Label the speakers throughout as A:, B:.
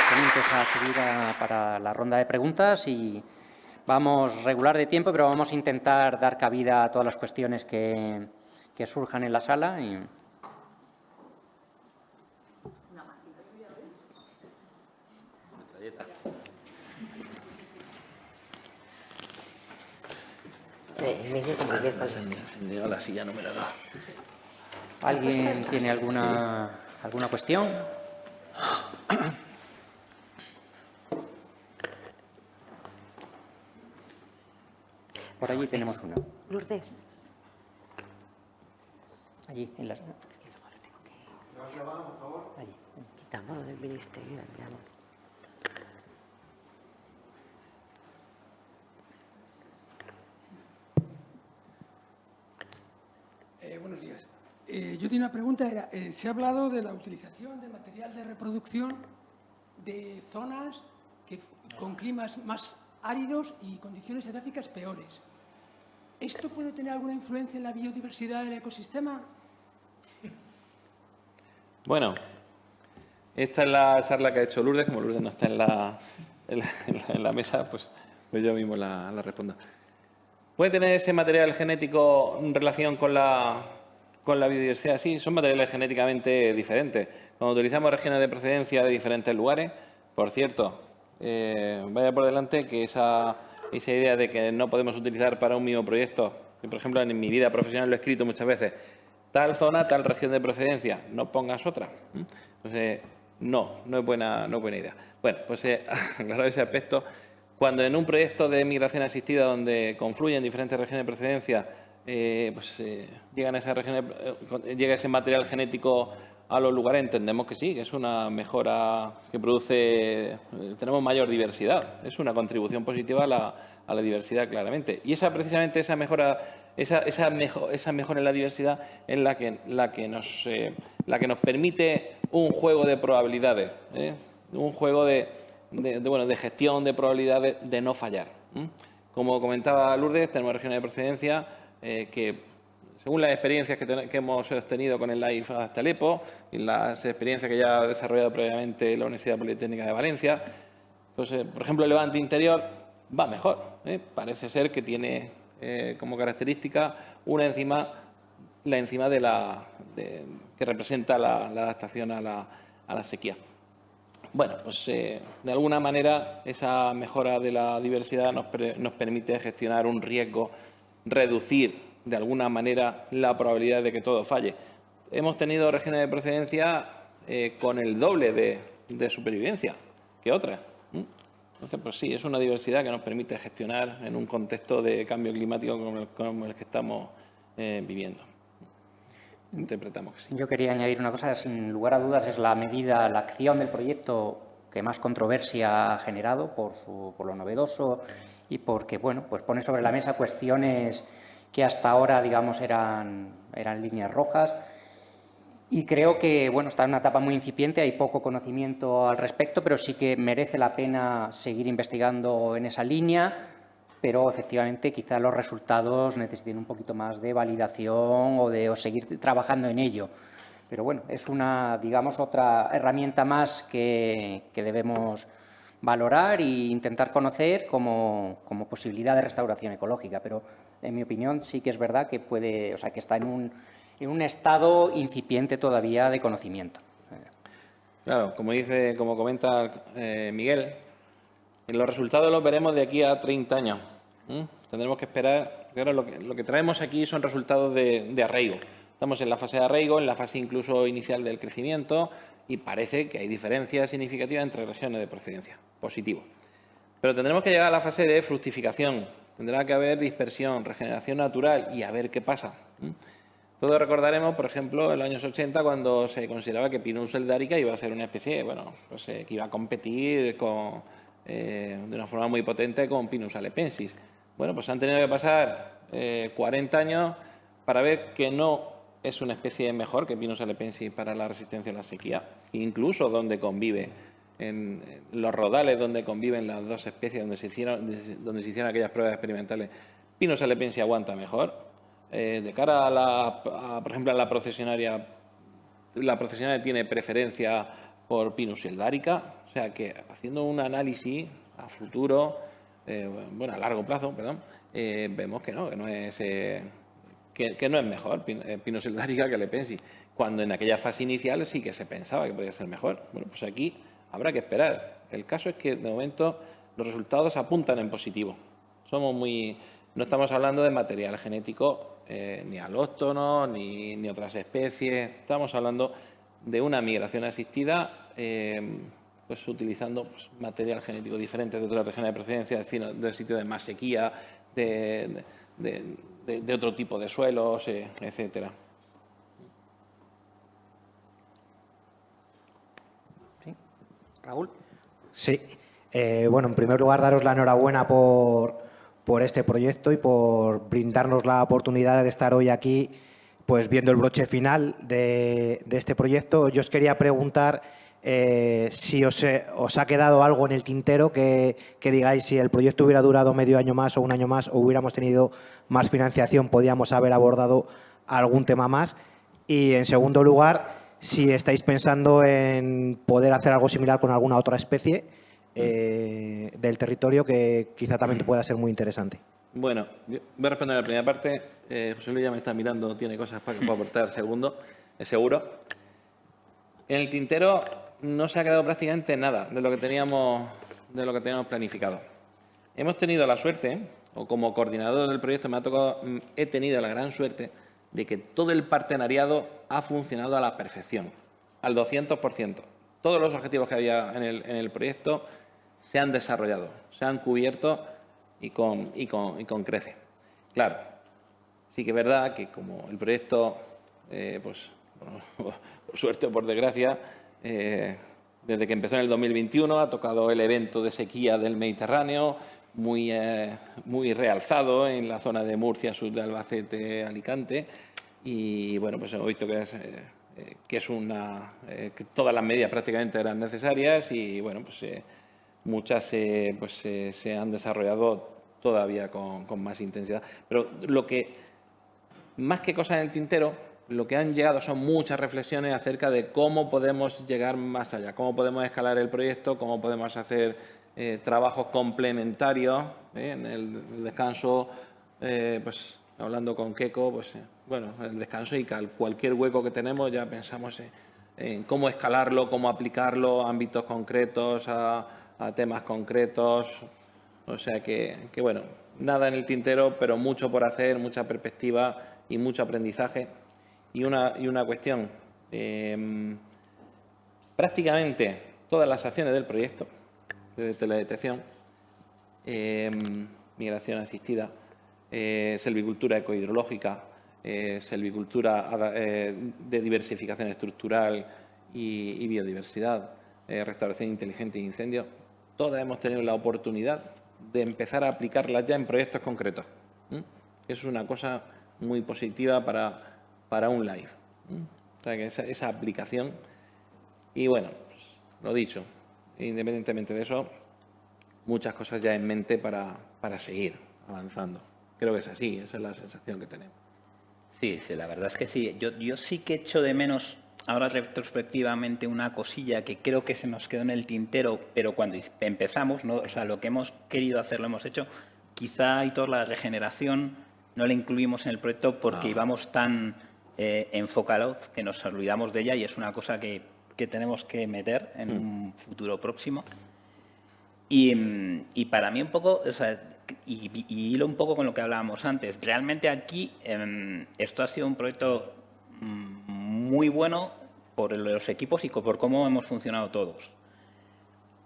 A: ponentes a subir para la ronda de preguntas y vamos regular de tiempo, pero vamos a intentar dar cabida a todas las cuestiones que surjan en la sala.
B: La silla no me la da.
A: ¿Alguien tiene alguna cuestión? Por allí tenemos una.
C: Lourdes.
A: Allí, en las...
C: Es que luego le tengo que... por favor. Allí. Quitamos lo del ministerio, enviamos.
D: Buenos días. Yo tenía una pregunta, se ha hablado de la utilización de material de reproducción de zonas con climas más áridos y condiciones edáficas peores. ¿Esto puede tener alguna influencia en la biodiversidad del ecosistema?
B: Bueno, esta es la charla que ha hecho Lourdes. Como Lourdes no está en la mesa, pues yo mismo la respondo. ¿Puede tener ese material genético relación con la biodiversidad? Sí, son materiales genéticamente diferentes. Cuando utilizamos regiones de procedencia de diferentes lugares, por cierto, vaya por delante que esa idea de que no podemos utilizar para un mismo proyecto, que por ejemplo en mi vida profesional lo he escrito muchas veces, tal zona, tal región de procedencia, no pongas otra. Entonces, no es buena idea. Bueno, pues aclarado ese aspecto, cuando en un proyecto de migración asistida donde confluyen diferentes regiones de procedencia, llega ese material genético a los lugares, entendemos que sí, que es una mejora que produce, tenemos mayor diversidad, es una contribución positiva a la diversidad claramente. Y precisamente esa mejora en la diversidad es la que nos permite un juego de probabilidades, un juego de gestión de probabilidades de no fallar. Como comentaba Lourdes, tenemos regiones de procedencia que, según las experiencias que hemos obtenido con el LIFE hasta el EPO y las experiencias que ya ha desarrollado previamente la Universidad Politécnica de Valencia, pues, por ejemplo, el levante interior va mejor. Parece ser que tiene como característica la enzima que representa la adaptación a la sequía. Bueno, pues de alguna manera esa mejora de la diversidad nos permite gestionar un riesgo, reducir de alguna manera la probabilidad de que todo falle. Hemos tenido regiones de procedencia con el doble de supervivencia que otras. Entonces, pues sí, es una diversidad que nos permite gestionar en un contexto de cambio climático como el que estamos viviendo. Interpretamos que sí.
A: Yo quería añadir una cosa, sin lugar a dudas, es la acción del proyecto que más controversia ha generado por lo novedoso y porque, bueno, pues pone sobre la mesa cuestiones que hasta ahora, digamos, eran líneas rojas. Y creo que, bueno, está en una etapa muy incipiente, hay poco conocimiento al respecto, pero sí que merece la pena seguir investigando en esa línea, pero efectivamente quizá los resultados necesiten un poquito más de validación o seguir trabajando en ello. Pero bueno, es digamos, otra herramienta más que debemos valorar e intentar conocer como posibilidad de restauración ecológica. Pero, en mi opinión, sí que es verdad que que está en un estado incipiente todavía de conocimiento.
B: Claro, como comenta Miguel, los resultados los veremos de aquí a 30 años. Tendremos que esperar. Claro, lo que traemos aquí son resultados de arraigo. Estamos en la fase de arraigo, en la fase incluso inicial del crecimiento, y parece que hay diferencias significativas entre regiones de procedencia. Positivo. Pero tendremos que llegar a la fase de fructificación. Tendrá que haber dispersión, regeneración natural y a ver qué pasa. Todos recordaremos, por ejemplo, en los años 80, cuando se consideraba que Pinus eldarica iba a ser una especie, que iba a competir de una forma muy potente con Pinus halepensis. Bueno, pues han tenido que pasar 40 años para ver que no es una especie mejor que Pinus halepensis para la resistencia a la sequía, incluso donde convive, en los rodales donde conviven las dos especies, donde se hicieron aquellas pruebas experimentales, Pinus halepensis aguanta mejor. De cara por ejemplo, a la procesionaria tiene preferencia por Pinus hildárica. O sea que haciendo un análisis a futuro, a largo plazo, perdón, vemos que no es mejor Pinus hildárica que Lepensii, cuando en aquella fase inicial sí que se pensaba que podía ser mejor. Bueno, pues aquí habrá que esperar. El caso es que de momento los resultados apuntan en positivo. No estamos hablando de material genético ni alóctono ni otras especies. Estamos hablando de una migración asistida pues utilizando material genético diferente de otras regiones de procedencia, es decir, del sitio de más sequía, de otro tipo de suelos, etcétera.
A: ¿Sí? Raúl.
E: Sí. En primer lugar, daros la enhorabuena por este proyecto y por brindarnos la oportunidad de estar hoy aquí pues viendo el broche final de este proyecto. Yo os quería preguntar si os ha quedado algo en el tintero que digáis si el proyecto hubiera durado medio año más o un año más o hubiéramos tenido más financiación, podíamos haber abordado algún tema más. Y, en segundo lugar, si estáis pensando en poder hacer algo similar con alguna otra especie del territorio que quizá también pueda ser muy interesante.
B: Bueno, voy a responder a la primera parte. José Luis ya me está mirando, tiene cosas para aportar seguro. En el tintero no se ha quedado prácticamente nada de lo que teníamos planificado. Hemos tenido la suerte, o como coordinador del proyecto he tenido la gran suerte de que todo el partenariado ha funcionado a la perfección, al 200%. Todos los objetivos que había en el proyecto se han desarrollado, se han cubierto y con creces. Claro, sí que es verdad que como el proyecto, por suerte o por desgracia, desde que empezó en el 2021 ha tocado el evento de sequía del Mediterráneo, muy realzado en la zona de Murcia, sur de Albacete, Alicante, y bueno, pues hemos visto que todas las medidas prácticamente eran necesarias y bueno, pues muchas se han desarrollado todavía con más intensidad. Pero más que cosas en el tintero, lo que han llegado son muchas reflexiones acerca de cómo podemos llegar más allá, cómo podemos escalar el proyecto, cómo podemos hacer trabajos complementarios. En el descanso, hablando con Keiko, el descanso y cualquier hueco que tenemos ya pensamos en cómo escalarlo, cómo aplicarlo a ámbitos concretos, a temas concretos. O sea que nada en el tintero, pero mucho por hacer, mucha perspectiva y mucho aprendizaje. Y una cuestión, prácticamente todas las acciones del proyecto, de teledetección, migración asistida, selvicultura ecohidrológica, selvicultura de diversificación estructural y biodiversidad, restauración inteligente de incendios, todas hemos tenido la oportunidad de empezar a aplicarlas ya en proyectos concretos. Es una cosa muy positiva para un live. O sea, que esa aplicación. Y bueno, pues, lo dicho, independientemente de eso, muchas cosas ya en mente para seguir avanzando. Creo que es así, esa es la sensación que tenemos.
F: Sí, la verdad es que sí. Yo sí que echo de menos ahora retrospectivamente una cosilla que creo que se nos quedó en el tintero, pero cuando empezamos, ¿no? O sea, lo que hemos querido hacer lo hemos hecho. Quizá y toda la regeneración no la incluimos en el proyecto porque íbamos tan enfocados que nos olvidamos de ella y es una cosa que tenemos que meter en un futuro próximo. Y para mí un poco, o sea, y hilo un poco con lo que hablábamos antes, realmente aquí esto ha sido un proyecto muy bueno por los equipos y por cómo hemos funcionado todos.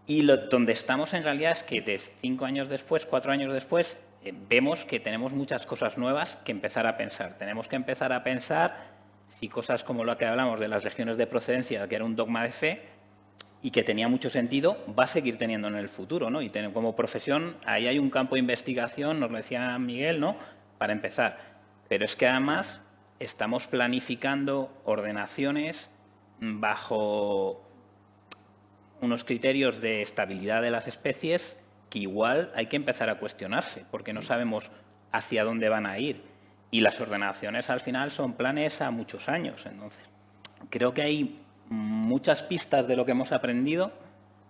F: Y donde estamos en realidad es que de 5 años después, 4 años después, vemos que tenemos muchas cosas nuevas que empezar a pensar. Tenemos que empezar a pensar si cosas como lo que hablamos de las regiones de procedencia, que era un dogma de fe y que tenía mucho sentido, va a seguir teniendo en el futuro, ¿no? Y como profesión, ahí hay un campo de investigación, nos lo decía Miguel, ¿no? Para empezar. Pero es que además estamos planificando ordenaciones bajo unos criterios de estabilidad de las especies que igual hay que empezar a cuestionarse, porque no sabemos hacia dónde van a ir. Y las ordenaciones al final son planes a muchos años. Entonces, creo que hay muchas pistas de lo que hemos aprendido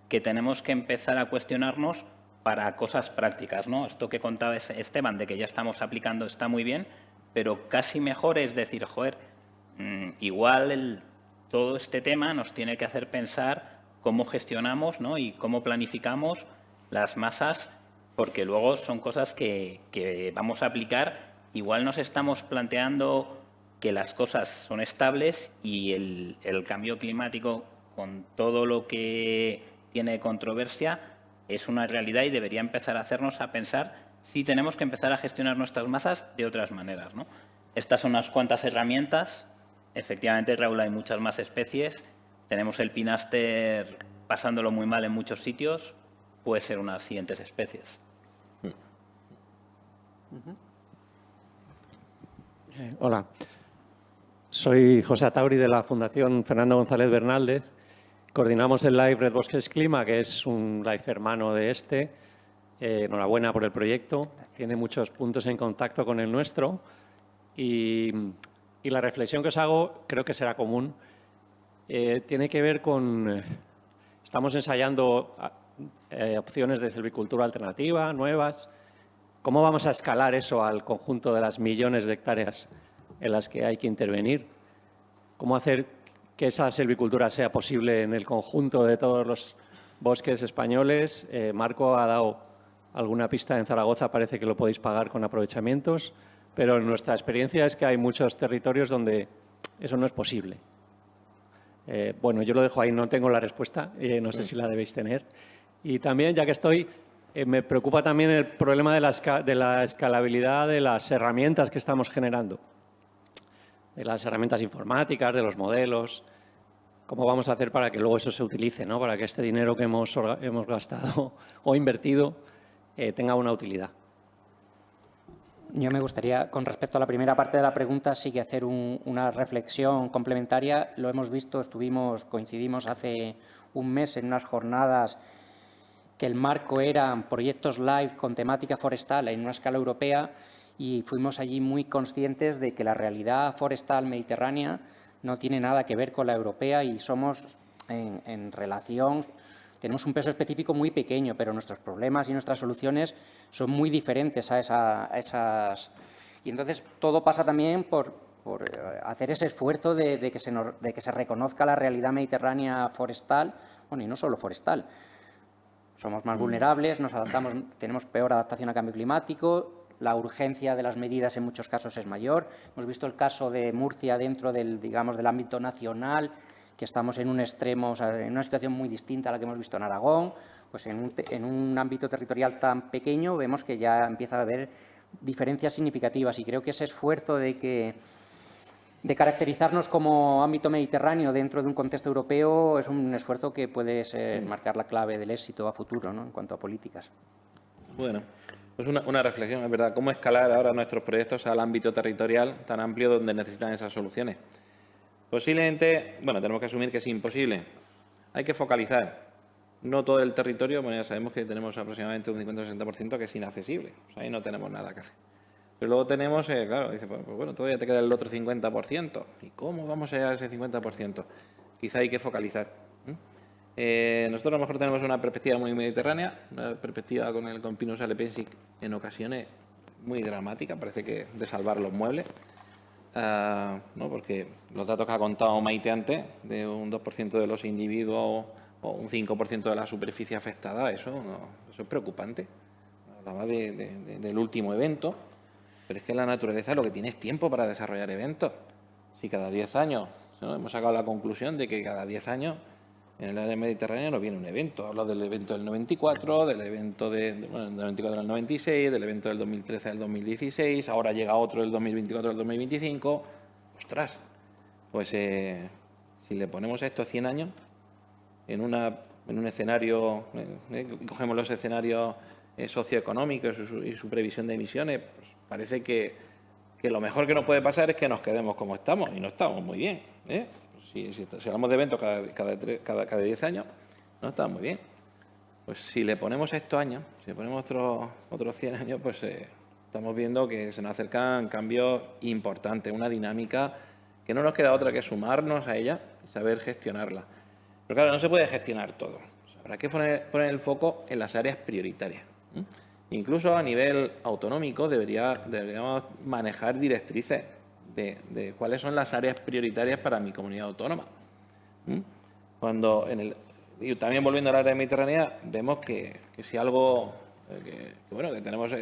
F: que tenemos que empezar a cuestionarnos para cosas prácticas, ¿no? Esto que contaba Esteban, de que ya estamos aplicando, está muy bien, pero casi mejor es decir, joder, igual todo este tema nos tiene que hacer pensar cómo gestionamos, ¿no? Y cómo planificamos las masas, porque luego son cosas que vamos a aplicar. Igual nos estamos planteando que las cosas son estables y el cambio climático, con todo lo que tiene controversia, es una realidad y debería empezar a hacernos a pensar si tenemos que empezar a gestionar nuestras masas de otras maneras, ¿no? Estas son unas cuantas herramientas. Efectivamente, Raúl, hay muchas más especies. Tenemos el pináster pasándolo muy mal en muchos sitios. Puede ser unas siguientes especies.
G: Hola, soy José Atauri de la Fundación Fernando González Bernaldez. Coordinamos el Live Red Bosques Clima, que es un live hermano de este. Enhorabuena por el proyecto. Tiene muchos puntos en contacto con el nuestro. Y la reflexión que os hago creo que será común. Tiene que ver con... Estamos ensayando opciones de silvicultura alternativa, nuevas. ¿Cómo vamos a escalar eso al conjunto de las millones de hectáreas en las que hay que intervenir? ¿Cómo hacer que esa silvicultura sea posible en el conjunto de todos los bosques españoles? Marco ha dado alguna pista. En Zaragoza parece que lo podéis pagar con aprovechamientos, pero en nuestra experiencia es que hay muchos territorios donde eso no es posible. Bueno, yo lo dejo ahí, no tengo la respuesta, no sé si la debéis tener. Y también, ya que estoy, me preocupa también el problema de la escalabilidad de las herramientas que estamos generando, de las herramientas informáticas, de los modelos. ¿Cómo vamos a hacer para que luego eso se utilice, ¿no? Para que este dinero que hemos gastado o invertido tenga una utilidad?
A: Yo me gustaría, con respecto a la primera parte de la pregunta, sí que hacer una reflexión complementaria. Lo hemos visto, coincidimos hace un mes en unas jornadas que el marco eran proyectos live con temática forestal en una escala europea, y fuimos allí muy conscientes de que la realidad forestal mediterránea no tiene nada que ver con la europea, y somos en relación... Tenemos un peso específico muy pequeño, pero nuestros problemas y nuestras soluciones son muy diferentes a esas. Y entonces todo pasa también por hacer ese esfuerzo de que se reconozca la realidad mediterránea forestal, bueno, y no solo forestal. Somos más vulnerables, nos adaptamos, tenemos peor adaptación al cambio climático, la urgencia de las medidas en muchos casos es mayor. Hemos visto el caso de Murcia dentro del ámbito nacional, que estamos en un extremo, o sea, en una situación muy distinta a la que hemos visto en Aragón. Pues en un ámbito territorial tan pequeño vemos que ya empieza a haber diferencias significativas, y creo que ese esfuerzo de caracterizarnos como ámbito mediterráneo dentro de un contexto europeo es un esfuerzo que puede marcar la clave del éxito a futuro, ¿no?, en cuanto a políticas.
B: Bueno, pues una reflexión, es verdad, cómo escalar ahora nuestros proyectos al ámbito territorial tan amplio donde necesitan esas soluciones. Posiblemente, bueno, tenemos que asumir que es imposible. Hay que focalizar. No todo el territorio, bueno, ya sabemos que tenemos aproximadamente un 50-60% que es inaccesible. O sea, ahí no tenemos nada que hacer. Pero luego tenemos, claro, dice, pues bueno, todavía te queda el otro 50%. ¿Y cómo vamos a llegar a ese 50%? Quizá hay que focalizar. Nosotros a lo mejor tenemos una perspectiva muy mediterránea, una perspectiva con Pinus alepensis en ocasiones muy dramática, parece que de salvar los muebles. ¿No? Porque los datos que ha contado Maite antes, de un 2% de los individuos o un 5% de la superficie afectada, eso es preocupante. Hablaba del último evento, pero es que la naturaleza lo que tiene es tiempo para desarrollar eventos. Si cada 10 años, ¿no?, hemos sacado la conclusión de que cada 10 años en el área mediterránea no viene un evento. Hablo del evento del 94, del evento del 94 al 96, del evento del 2013 al 2016, ahora llega otro del 2024 al 2025. ¡Ostras! Pues si le ponemos a esto 100 años, en un escenario, cogemos los escenarios socioeconómicos y su previsión de emisiones, pues parece que lo mejor que nos puede pasar es que nos quedemos como estamos, y no estamos muy bien, Si hablamos de eventos cada 10 años, no está muy bien. Pues si le ponemos estos años, si le ponemos otros 100 años, pues estamos viendo que se nos acercan cambios importantes, una dinámica que no nos queda otra que sumarnos a ella y saber gestionarla. Pero claro, no se puede gestionar todo. O sea, habrá que poner el foco en las áreas prioritarias. Incluso a nivel autonómico deberíamos manejar directrices de cuáles son las áreas prioritarias para mi comunidad autónoma. Cuando y también volviendo al área mediterránea, vemos que si algo, que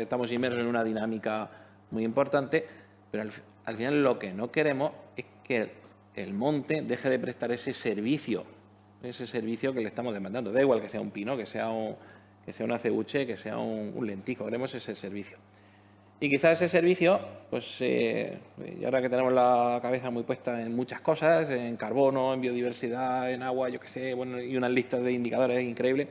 B: estamos inmersos en una dinámica muy importante, pero al final lo que no queremos es que el monte deje de prestar ese servicio que le estamos demandando. Da igual que sea un pino, que sea un acebuche, que sea un lentijo, queremos ese servicio. Y quizás ese servicio, pues y ahora que tenemos la cabeza muy puesta en muchas cosas, en carbono, en biodiversidad, en agua, yo qué sé, bueno, y unas listas de indicadores increíbles,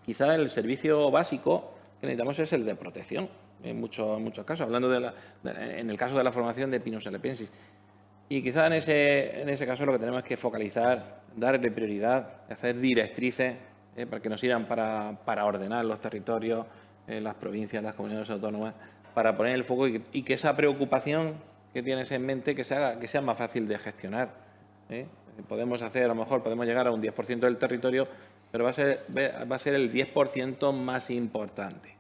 B: quizás el servicio básico que necesitamos es el de protección, en muchos casos, hablando en el caso de la formación de Pinus helepensis. Y quizás en ese caso lo que tenemos es que focalizar, darle prioridad, hacer directrices para que nos sirvan para ordenar los territorios, las provincias, las comunidades autónomas, para poner el foco y que esa preocupación que tienes en mente que sea más fácil de gestionar. Podemos hacer, a lo mejor podemos llegar a un 10% del territorio, pero va a ser el 10% más importante.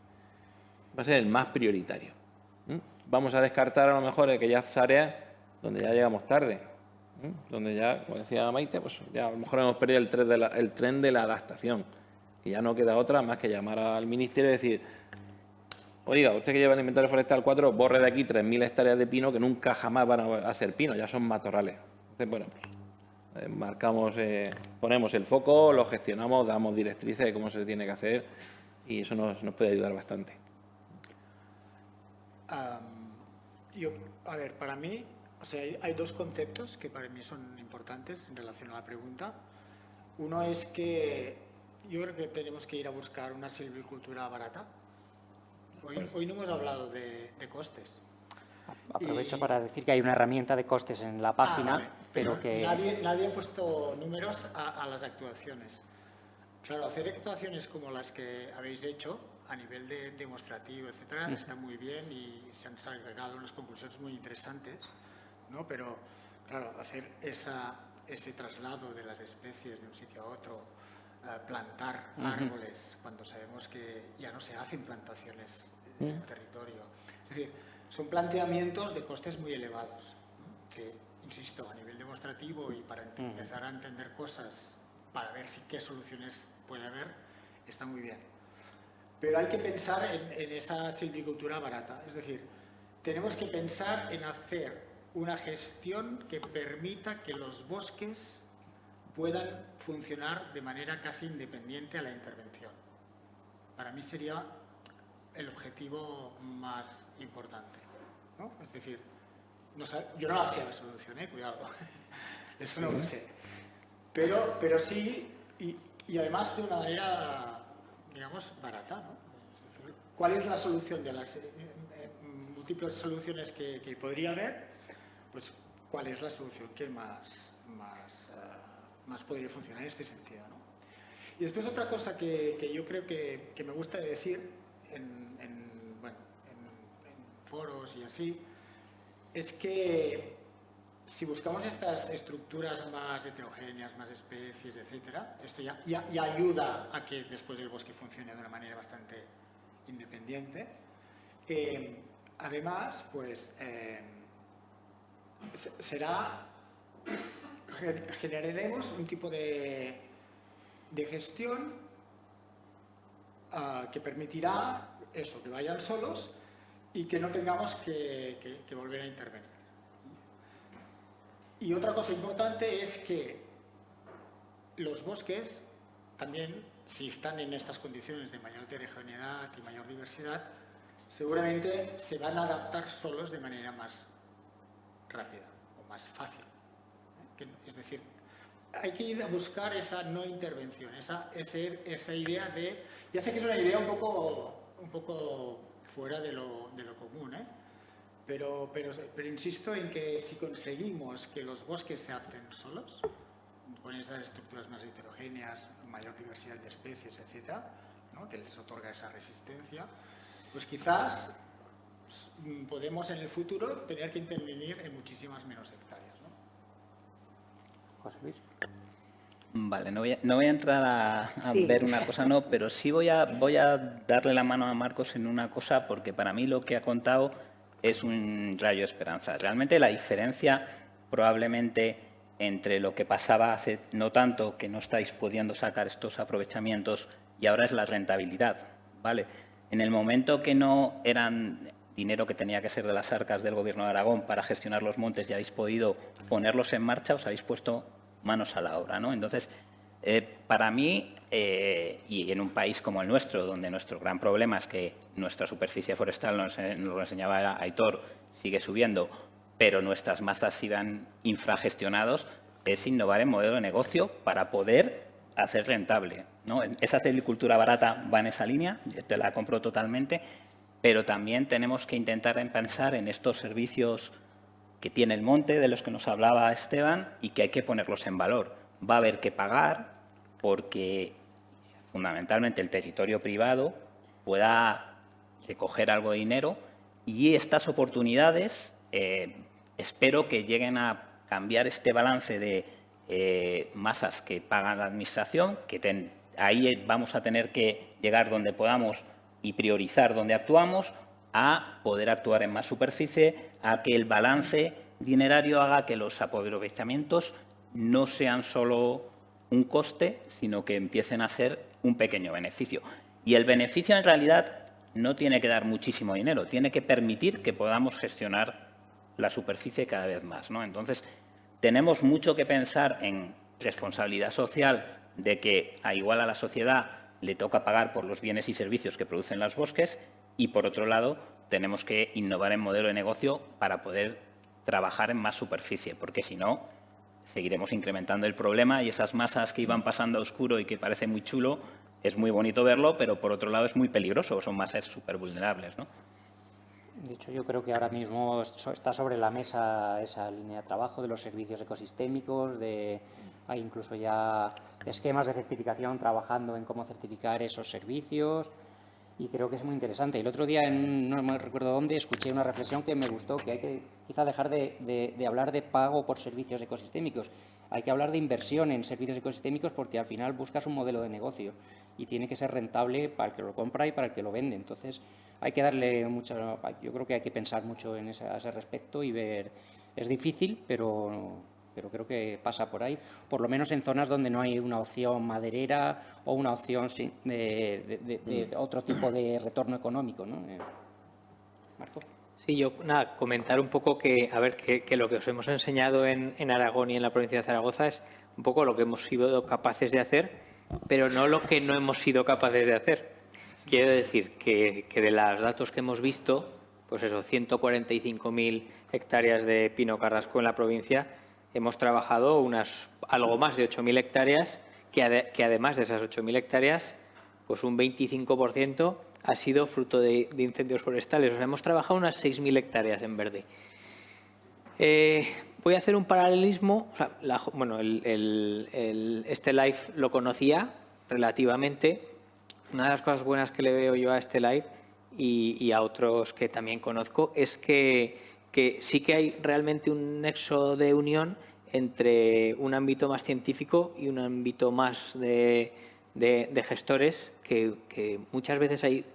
B: Va a ser el más prioritario. Vamos a descartar a lo mejor aquellas áreas donde ya llegamos tarde, donde ya, como decía Maite, pues ya a lo mejor hemos perdido el tren de la adaptación, y ya no queda otra más que llamar al Ministerio y decir: oiga, usted que lleva el inventario forestal 4, borre de aquí 3.000 hectáreas de pino que nunca jamás van a ser pino, ya son matorrales. Entonces, bueno, marcamos, ponemos el foco, lo gestionamos, damos directrices de cómo se tiene que hacer y eso nos puede ayudar bastante.
H: A ver, para mí, o sea, hay dos conceptos que para mí son importantes en relación a la pregunta. Uno es que yo creo que tenemos que ir a buscar una silvicultura barata. Hoy no hemos hablado de costes.
A: Aprovecho para decir que hay una herramienta de costes en la página,
H: vale.
A: pero que...
H: Nadie ha puesto números a las actuaciones. Claro, hacer actuaciones como las que habéis hecho a nivel demostrativo, etcétera, está muy bien y se han sacado unas conclusiones muy interesantes, ¿no? Pero, claro, hacer ese traslado de las especies de un sitio a otro, plantar árboles, cuando sabemos que ya no se hacen plantaciones en el territorio. Es decir, son planteamientos de costes muy elevados, ¿no? Que, insisto, a nivel demostrativo y para empezar a entender cosas, para ver qué soluciones puede haber, está muy bien. Pero hay que pensar en esa silvicultura barata. Es decir, tenemos que pensar en hacer una gestión que permita que los bosques puedan funcionar de manera casi independiente a la intervención. Para mí sería el objetivo más importante, ¿no? Es decir, yo no sé la solución, cuidado, eso no lo sé. Pero sí, y además de una manera, digamos, barata, ¿no? Es decir, ¿cuál es la solución de las múltiples soluciones que podría haber? Pues, ¿cuál es la solución que más podría funcionar en este sentido, ¿no? Y después otra cosa que yo creo que me gusta decir en foros y así, es que si buscamos estas estructuras más heterogéneas, más especies, etcétera, esto ya ayuda a que después el bosque funcione de una manera bastante independiente. Además, pues generaremos un tipo de gestión que permitirá eso, que vayan solos y que no tengamos que volver a intervenir. Y otra cosa importante es que los bosques también, si están en estas condiciones de mayor heterogeneidad y mayor diversidad, seguramente se van a adaptar solos de manera más rápida o más fácil. Es decir, hay que ir a buscar esa no intervención, esa idea de... Ya sé que es una idea un poco fuera de lo común, pero insisto en que si conseguimos que los bosques se adapten solos, con esas estructuras más heterogéneas, mayor diversidad de especies, etcétera, ¿no? Que les otorga esa resistencia, pues quizás podemos en el futuro tener que intervenir en muchísimas menos hectáreas, ¿no?
A: José Luis.
F: Vale, no voy a entrar a
C: Sí.
F: ver una cosa, no, pero sí voy a darle la mano a Marcos en una cosa, porque para mí lo que ha contado es un rayo de esperanza. Realmente la diferencia probablemente entre lo que pasaba hace no tanto, que no estáis pudiendo sacar estos aprovechamientos, y ahora es la rentabilidad, ¿vale? En el momento que no eran dinero que tenía que ser de las arcas del Gobierno de Aragón para gestionar los montes y habéis podido ponerlos en marcha, os habéis puesto manos a la obra, ¿no? Entonces, para mí, y en un país como el nuestro, donde nuestro gran problema es que nuestra superficie forestal, nos lo enseñaba Aitor, sigue subiendo, pero nuestras masas sigan infragestionados, es innovar en modelo de negocio para poder hacer rentable, ¿no? Esa silvicultura barata va en esa línea, te la compro totalmente, pero también tenemos que intentar pensar en estos servicios que tiene el monte, de los que nos hablaba Esteban, y que hay que ponerlos en valor. Va a haber que pagar porque fundamentalmente el territorio privado pueda recoger algo de dinero, y estas oportunidades espero que lleguen a cambiar este balance de masas que pagan la administración, que ahí vamos a tener que llegar donde podamos y priorizar donde actuamos, a poder actuar en más superficie, a que el balance dinerario haga que los aprovechamientos no sean solo un coste, sino que empiecen a ser un pequeño beneficio. Y el beneficio, en realidad, no tiene que dar muchísimo dinero, tiene que permitir que podamos gestionar la superficie cada vez más, ¿no? Entonces, tenemos mucho que pensar en responsabilidad social, de que igual a la sociedad le toca pagar por los bienes y servicios que producen los bosques, y, por otro lado, tenemos que innovar en modelo de negocio para poder trabajar en más superficie, porque si no, seguiremos incrementando el problema, y esas masas que iban pasando a oscuro y que parece muy chulo, es muy bonito verlo, pero por otro lado es muy peligroso, son masas súper vulnerables, ¿no?
A: De hecho, yo creo que ahora mismo está sobre la mesa esa línea de trabajo de los servicios ecosistémicos, hay incluso ya esquemas de certificación trabajando en cómo certificar esos servicios, y creo que es muy interesante. El otro día, no me recuerdo dónde, escuché una reflexión que me gustó, que hay que quizá dejar de hablar de pago por servicios ecosistémicos. Hay que hablar de inversión en servicios ecosistémicos, porque al final buscas un modelo de negocio y tiene que ser rentable para el que lo compra y para el que lo vende. Entonces, hay que darle mucho, yo creo que hay que pensar mucho en ese respecto y ver. Es difícil, pero creo que pasa por ahí, por lo menos en zonas donde no hay una opción maderera o una opción de otro tipo de retorno económico, ¿no? Marco.
I: Sí, yo comentar un poco que lo que os hemos enseñado en Aragón y en la provincia de Zaragoza es un poco lo que hemos sido capaces de hacer, pero no lo que no hemos sido capaces de hacer. Quiero decir que de los datos que hemos visto, pues eso, 145.000 hectáreas de pino carrasco en la provincia, hemos trabajado algo más de 8.000 hectáreas, que además de esas 8.000 hectáreas, pues un 25% ha sido fruto de incendios forestales. O sea, hemos trabajado unas 6.000 hectáreas en verde. Voy a hacer un paralelismo. O sea, este live lo conocía relativamente. Una de las cosas buenas que le veo yo a este live y a otros que también conozco es que sí que hay realmente un nexo de unión entre un ámbito más científico y un ámbito más de gestores, que muchas veces hay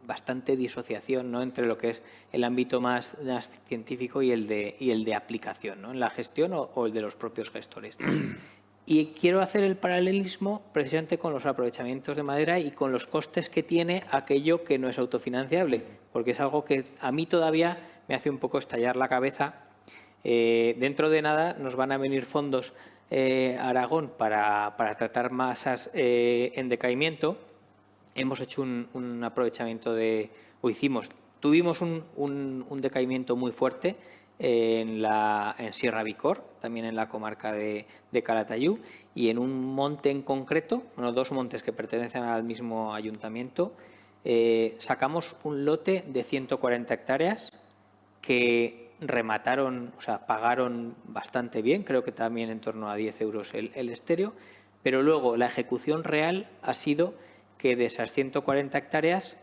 I: bastante disociación, ¿no?, entre lo que es el ámbito más científico y el de aplicación, ¿no?, en la gestión o el de los propios gestores. Y quiero hacer el paralelismo precisamente con los aprovechamientos de madera y con los costes que tiene aquello que no es autofinanciable, porque es algo que a mí todavía me hace un poco estallar la cabeza. Dentro de nada nos van a venir fondos a Aragón para tratar masas en decaimiento. Hemos hecho un aprovechamiento tuvimos un decaimiento muy fuerte en Sierra Vicor, también en la comarca de Calatayud, y en un monte en concreto, dos montes que pertenecen al mismo ayuntamiento, sacamos un lote de 140 hectáreas que remataron, o sea, pagaron bastante bien, creo que también en torno a 10 euros el estéreo, pero luego la ejecución real ha sido que de esas 140 hectáreas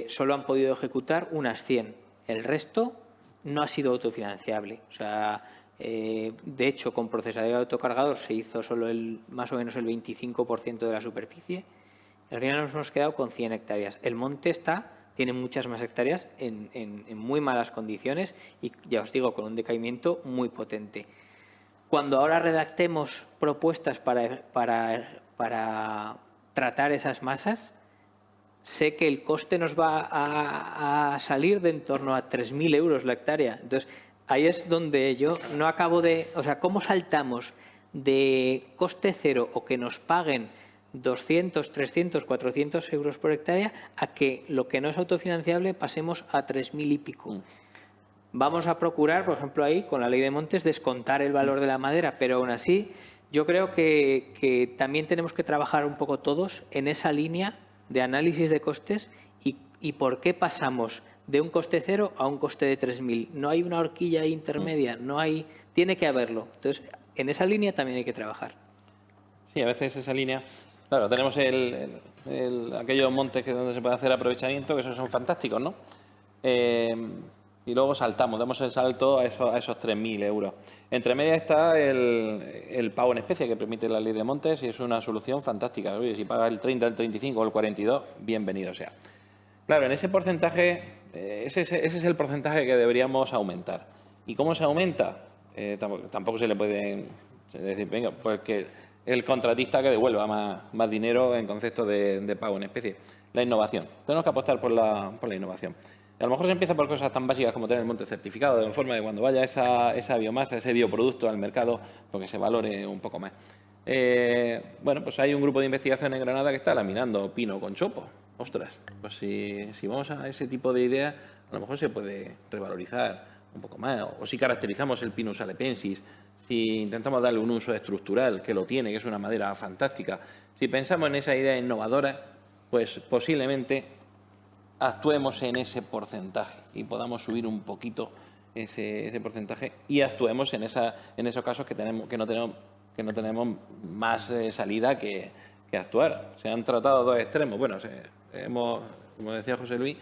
I: solo han podido ejecutar unas 100. El resto no ha sido autofinanciable. O sea, De hecho, con procesador autocargador se hizo solo más o menos el 25% de la superficie. Al final nos hemos quedado con 100 hectáreas. El monte tiene muchas más hectáreas en muy malas condiciones y, ya os digo, con un decaimiento muy potente. Cuando ahora redactemos propuestas para tratar esas masas, sé que el coste nos va a salir de en torno a 3.000 euros la hectárea. Entonces, ahí es donde yo no acabo de... O sea, ¿cómo saltamos de coste cero o que nos paguen 200, 300, 400 euros por hectárea a que lo que no es autofinanciable pasemos a 3.000 y pico? Vamos a procurar, por ejemplo, ahí, con la ley de montes, descontar el valor de la madera, pero aún así yo creo que también tenemos que trabajar un poco todos en esa línea de análisis de costes y por qué pasamos de un coste cero a un coste de 3.000. No hay una horquilla intermedia, tiene que haberlo. Entonces, en esa línea también hay que trabajar.
B: Sí, a veces esa línea... Claro, tenemos aquellos montes donde se puede hacer aprovechamiento, que esos son fantásticos, ¿no? Y luego damos el salto a esos 3.000 euros. Entre medias está el pago en especie que permite la ley de montes y es una solución fantástica. Oye, si paga el 30, el 35 o el 42, bienvenido sea. Claro, en ese porcentaje, ese es el porcentaje que deberíamos aumentar. ¿Y cómo se aumenta? Tampoco se le puede decir, venga, pues que el contratista que devuelva más dinero en concepto de pago en especie. La innovación. Tenemos que apostar por la innovación. A lo mejor se empieza por cosas tan básicas como tener el monte certificado, de forma que cuando vaya esa biomasa, ese bioproducto al mercado, porque se valore un poco más. Bueno, pues hay un grupo de investigación en Granada que está laminando pino con chopo. Ostras, pues si vamos a ese tipo de ideas, a lo mejor se puede revalorizar un poco más. O si caracterizamos el Pinus alepensis, si intentamos darle un uso estructural, que lo tiene, que es una madera fantástica. Si pensamos en esa idea innovadora, pues posiblemente actuemos en ese porcentaje y podamos subir un poquito ese porcentaje y actuemos en esos casos que no tenemos más salida que actuar. Se han tratado dos extremos. Bueno, como decía José Luis,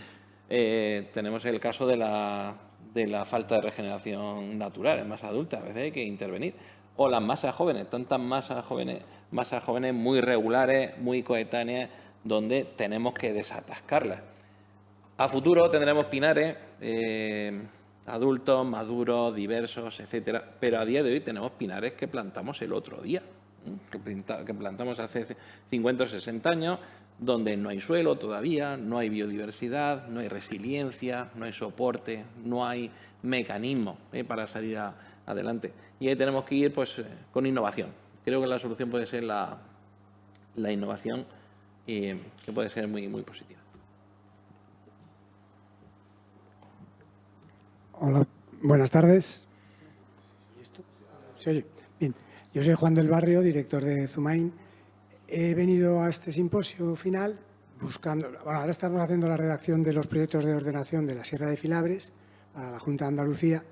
B: tenemos el caso de la falta de regeneración natural en masa adulta. A veces hay que intervenir. O las masas jóvenes, tantas masas jóvenes muy regulares, muy coetáneas, donde tenemos que desatascarlas. A futuro tendremos pinares adultos, maduros, diversos, etcétera, pero a día de hoy tenemos pinares que plantamos el otro día, que plantamos hace 50 o 60 años, donde no hay suelo todavía, no hay biodiversidad, no hay resiliencia, no hay soporte, no hay mecanismo para salir adelante. Y ahí tenemos que ir pues con innovación. Creo que la solución puede ser la innovación, que puede ser muy, muy positiva.
J: Hola, buenas tardes. ¿Se oye? Bien, yo soy Juan del Barrio, director de Zumain. He venido a este simposio final buscando... Bueno, ahora estamos haciendo la redacción de los proyectos de ordenación de la Sierra de Filabres para la Junta de Andalucía,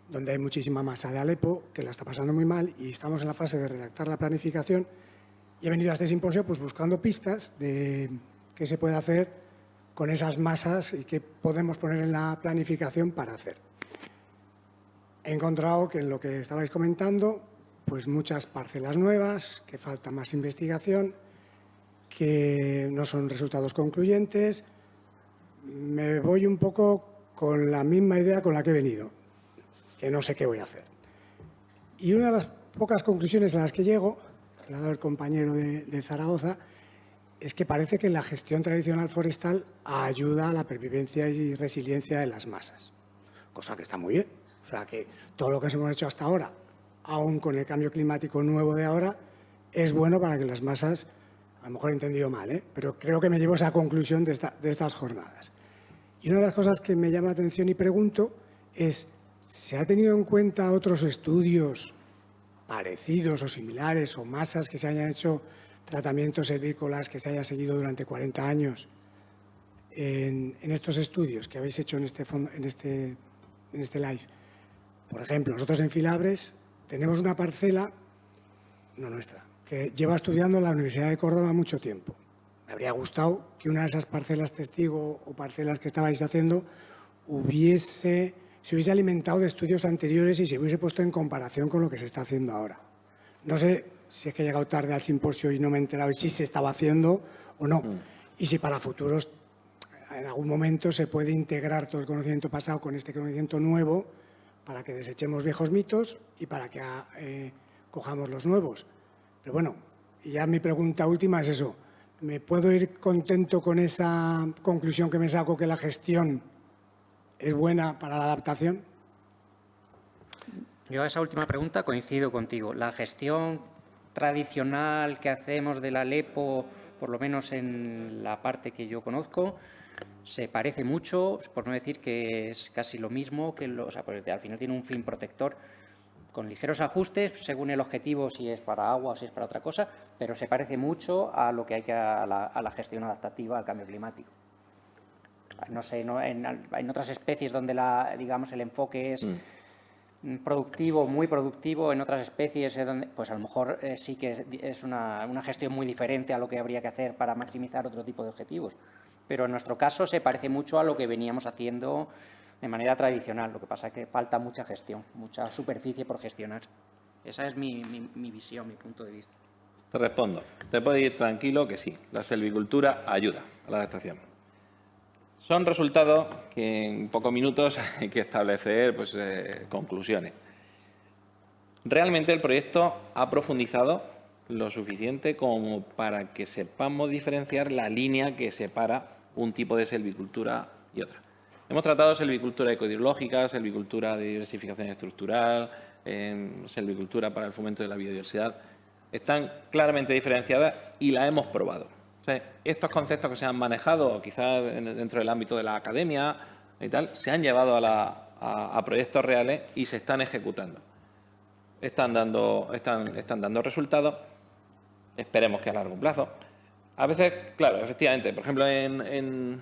J: donde hay muchísima masa de Alepo, que la está pasando muy mal, y estamos en la fase de redactar la planificación. Y he venido a este simposio pues buscando pistas de qué se puede hacer con esas masas y qué podemos poner en la planificación para hacer. He encontrado que en lo que estabais comentando, pues muchas parcelas nuevas, que falta más investigación, que no son resultados concluyentes. Me voy un poco con la misma idea con la que he venido, que no sé qué voy a hacer. Y una de las pocas conclusiones a las que llego, que la ha dado el compañero de Zaragoza, es que parece que la gestión tradicional forestal ayuda a la pervivencia y resiliencia de las masas, cosa que está muy bien. O sea, que todo lo que hemos hecho hasta ahora, aún con el cambio climático nuevo de ahora, es bueno para que las masas, a lo mejor he entendido mal, pero creo que me llevo esa conclusión de estas jornadas. Y una de las cosas que me llama la atención y pregunto es, ¿se ha tenido en cuenta otros estudios parecidos o similares o masas que se hayan hecho tratamientos herbícolas que se haya seguido durante 40 años en estos estudios que habéis hecho en este live? Por ejemplo, nosotros en Filabres tenemos una parcela, no nuestra, que lleva estudiando en la Universidad de Córdoba mucho tiempo. Me habría gustado que una de esas parcelas testigo o parcelas que estabais haciendo hubiese se hubiese alimentado de estudios anteriores y se hubiese puesto en comparación con lo que se está haciendo ahora. No sé si es que he llegado tarde al simposio y no me he enterado si se estaba haciendo o no. Y si para futuros, en algún momento, se puede integrar todo el conocimiento pasado con este conocimiento nuevo para que desechemos viejos mitos y para que cojamos los nuevos. Pero bueno, y ya mi pregunta última es eso. ¿Me puedo ir contento con esa conclusión que me saco, que la gestión es buena para la adaptación?
A: Yo a esa última pregunta coincido contigo. La gestión tradicional que hacemos de la LEPO, por lo menos en la parte que yo conozco, se parece mucho, por no decir que es casi lo mismo, o sea, pues al final tiene un fin protector con ligeros ajustes según el objetivo, si es para agua o si es para otra cosa, pero se parece mucho a lo que hay a la gestión adaptativa al cambio climático. No sé, en otras especies donde digamos el enfoque es productivo, muy productivo, en otras especies donde, pues a lo mejor sí que es una gestión muy diferente a lo que habría que hacer para maximizar otro tipo de objetivos. Pero en nuestro caso se parece mucho a lo que veníamos haciendo de manera tradicional. Lo que pasa es que falta mucha gestión, mucha superficie por gestionar. Esa es mi visión, mi punto de vista.
B: Te respondo. Te puedes ir tranquilo que sí. La silvicultura ayuda a la adaptación. Son resultados que en pocos minutos hay que establecer pues, conclusiones. Realmente el proyecto ha profundizado lo suficiente como para que sepamos diferenciar la línea que separa un tipo de silvicultura y otra. Hemos tratado silvicultura ecodiológica, silvicultura de diversificación estructural, silvicultura para el fomento de la biodiversidad. Están claramente diferenciadas y las hemos probado. O sea, estos conceptos que se han manejado, quizás dentro del ámbito de la academia y tal, se han llevado a proyectos reales y se están ejecutando. Están dando resultados, esperemos que a largo plazo. A veces, claro, efectivamente, por ejemplo, en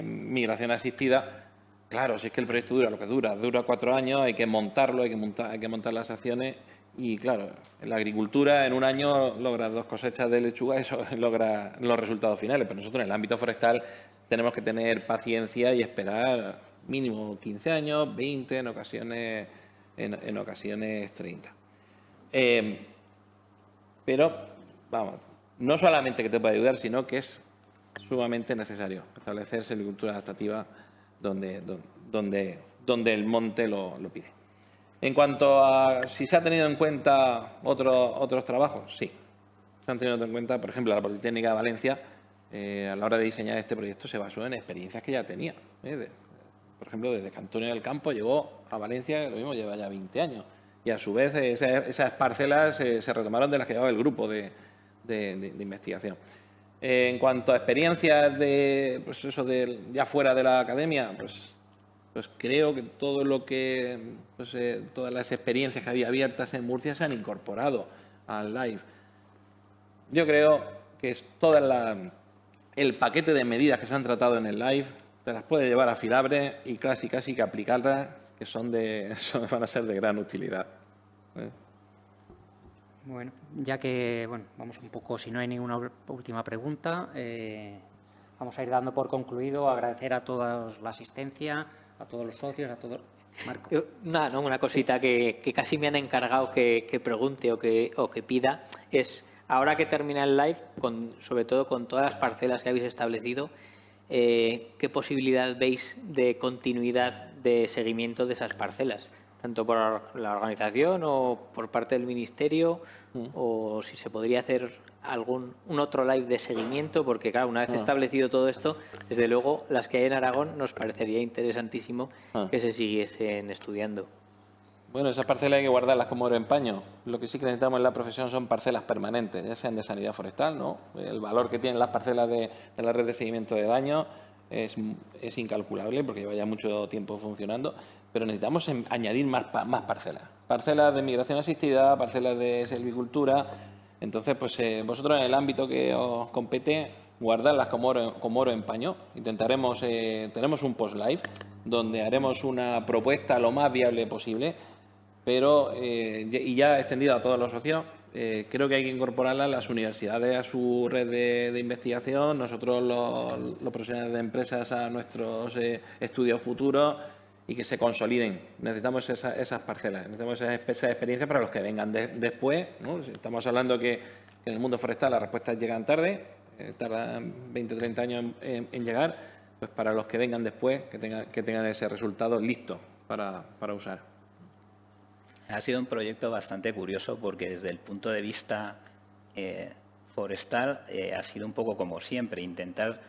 B: migración asistida, claro, si es que el proyecto dura lo que dura 4 años, hay que montarlo, hay que montar las acciones y, claro, en la agricultura en un año logras 2 cosechas de lechuga, eso logra los resultados finales, pero nosotros en el ámbito forestal tenemos que tener paciencia y esperar mínimo 15 años, 20, en ocasiones 30. Pero, vamos, no solamente que te puede ayudar, sino que es sumamente necesario establecer silvicultura adaptativa donde el monte lo pide. En cuanto a si se ha tenido en cuenta otros trabajos, sí. Se han tenido en cuenta, por ejemplo, la Politécnica de Valencia, a la hora de diseñar este proyecto se basó en experiencias que ya tenía. Por ejemplo, desde Cantonio del Campo llegó a Valencia, lo mismo lleva ya 20 años. Y a su vez esas parcelas se retomaron de las que llevaba el grupo de investigación. En cuanto a experiencias ya fuera de la academia, pues creo que todo lo que todas las experiencias que había abiertas en Murcia se han incorporado al LIFE. Yo creo que es el paquete de medidas que se han tratado en el LIFE te las puede llevar a Filabre y casi que aplicarlas, que van a ser de gran utilidad.
A: Bueno, ya que vamos un poco, si no hay ninguna última pregunta, vamos a ir dando por concluido, agradecer a todos la asistencia, a todos los socios, a todos. Marco.
I: Una cosita que casi me han encargado que pregunte o que pida es, ahora que termina el live, sobre todo con todas las parcelas que habéis establecido, ¿qué posibilidad veis de continuidad de seguimiento de esas parcelas? Tanto por la organización o por parte del Ministerio, o si se podría hacer un otro live de seguimiento, porque claro, una vez establecido todo esto, desde luego las que hay en Aragón nos parecería interesantísimo que se siguiesen estudiando.
B: Bueno, esas parcelas hay que guardarlas como oro en paño. Lo que sí que necesitamos en la profesión son parcelas permanentes, ya sean de sanidad forestal, ¿no? El valor que tienen las parcelas de la red de seguimiento de daño es incalculable porque lleva ya mucho tiempo funcionando, pero necesitamos añadir más parcelas. Parcelas de migración asistida, parcelas de silvicultura. Entonces, pues vosotros en el ámbito que os compete, guardarlas como oro en paño. Tenemos un post-live donde haremos una propuesta lo más viable posible, pero y ya extendida a todos los socios, creo que hay que incorporarla las universidades a su red de investigación, nosotros los profesionales de empresas a nuestros estudios futuros y que se consoliden. Necesitamos esas parcelas, necesitamos esa experiencia para los que vengan después, ¿no? Estamos hablando que en el mundo forestal las respuestas llegan tarde, tardan 20 o 30 años en llegar, pues para los que vengan después que tengan ese resultado listo para usar.
F: Ha sido un proyecto bastante curioso porque desde el punto de vista forestal ha sido un poco como siempre, intentar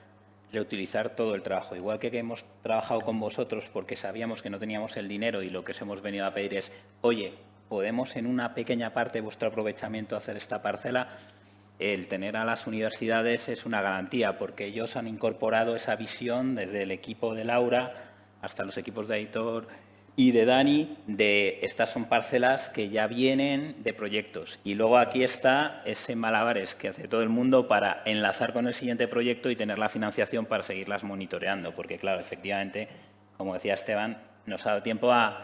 F: reutilizar todo el trabajo. Igual que hemos trabajado con vosotros porque sabíamos que no teníamos el dinero y lo que os hemos venido a pedir es, oye, ¿podemos en una pequeña parte de vuestro aprovechamiento hacer esta parcela? El tener a las universidades es una garantía porque ellos han incorporado esa visión desde el equipo de Laura hasta los equipos de Aitor y de Dani, de estas son parcelas que ya vienen de proyectos. Y luego aquí está ese malabares que hace todo el mundo para enlazar con el siguiente proyecto y tener la financiación para seguirlas monitoreando. Porque, claro, efectivamente, como decía Esteban, nos ha dado tiempo a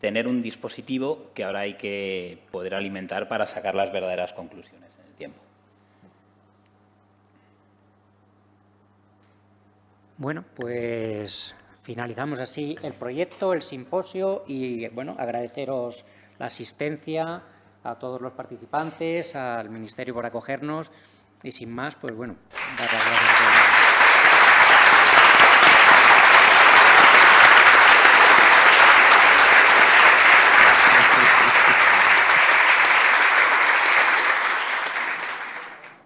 F: tener un dispositivo que ahora hay que poder alimentar para sacar las verdaderas conclusiones en el tiempo.
A: Bueno, pues finalizamos así el proyecto, el simposio y, bueno, agradeceros la asistencia a todos los participantes, al Ministerio por acogernos y, sin más, pues, bueno, dar las gracias.